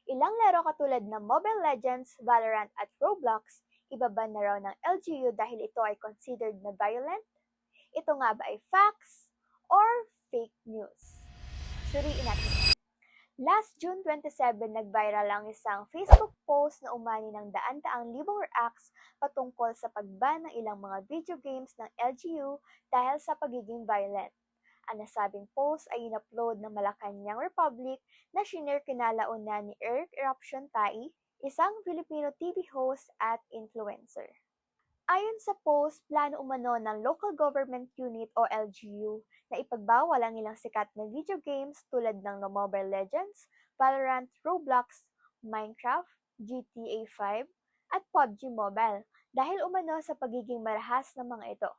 Ilang laro katulad ng Mobile Legends, Valorant at Roblox, ibaban na raw ng LGU dahil ito ay considered na violent? Ito nga ba ay facts or fake news? Suriin natin. Last June 27, nag-viral ang isang Facebook post na umani ng daan-daang libong reacts patungkol sa pagban ng ilang mga video games ng LGU dahil sa pagiging violent. Ang nasabing post ay in-upload ng Malacanang Republic na shinare kinalauna ni Eric Eruption Tai, isang Filipino TV host at influencer. Ayon sa post, plano umano ng Local Government Unit o LGU na ipagbawal ang ilang sikat na video games tulad ng Mobile Legends, Valorant, Roblox, Minecraft, GTA 5, at PUBG Mobile dahil umano sa pagiging marahas ng mga ito.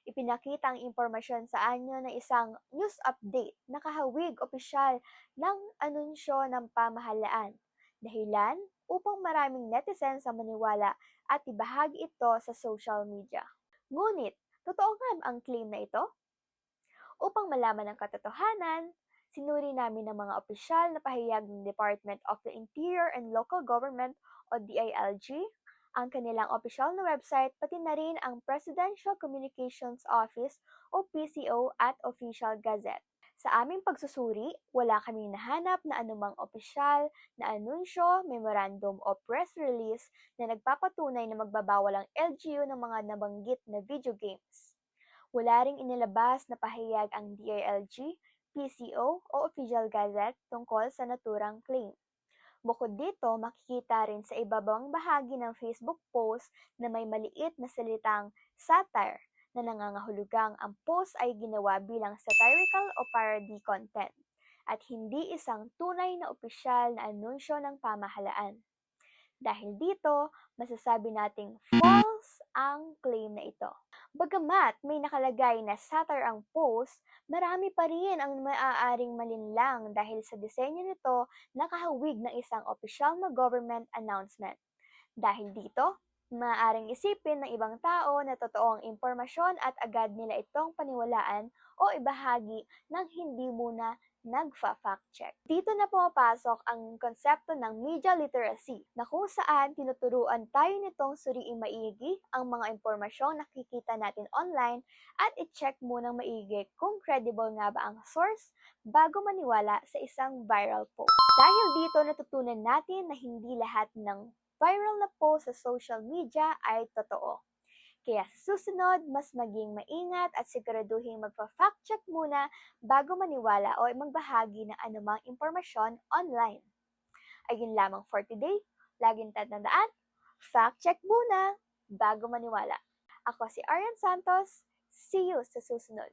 Ipinakita ang impormasyon sa anyo ng isang news update na kahawig opisyal ng anunsyo ng pamahalaan. Dahilan upang maraming netizens ang maniwala at ibahagi ito sa social media. Ngunit, totoo nga ang claim na ito? Upang malaman ang katotohanan, sinuri namin ng mga opisyal na pahayag ng Department of the Interior and Local Government o DILG, ang kanilang opisyal na website pati na rin ang Presidential Communications Office o PCO at Official Gazette. Sa aming pagsusuri, wala kaming nahanap na anumang opisyal na anunsyo, memorandum o press release na nagpapatunay na magbabawal ang LGU ng mga nabanggit na video games. Wala ring inilabas na pahayag ang DILG, PCO o Official Gazette tungkol sa naturang claim. Bukod dito, makikita rin sa ibabang bahagi ng Facebook post na may maliit na salitang satire na nangangahulugang ang post ay ginawa bilang satirical o parody content at hindi isang tunay na opisyal na anunsyo ng pamahalaan. Dahil dito, masasabi nating false ang claim na ito. Bagamat may nakalagay na satire ang post, marami pa rin ang maaaring malinlang dahil sa disenyo nito nakahawig ng isang opisyal na government announcement. Dahil dito, maaaring isipin ng ibang tao na totoo ang impormasyon at agad nila itong paniwalaan o ibahagi nang hindi muna nagfa-fact check. Dito na pumapasok ang konsepto ng media literacy na kung saan tinuturuan tayo nitong suriing maigi ang mga impormasyong nakikita natin online at i-check munang maigi kung credible nga ba ang source bago maniwala sa isang viral post. Dahil dito natutunan natin na hindi lahat ng viral na post sa social media ay totoo. Kaya sa susunod, mas maging maingat at siguraduhin magpa-fact check muna bago maniwala o magbahagi ng anumang impormasyon online. Ayun lamang for today. Laging tatandaan, fact check muna bago maniwala. Ako si Arian Santos. See you sa susunod.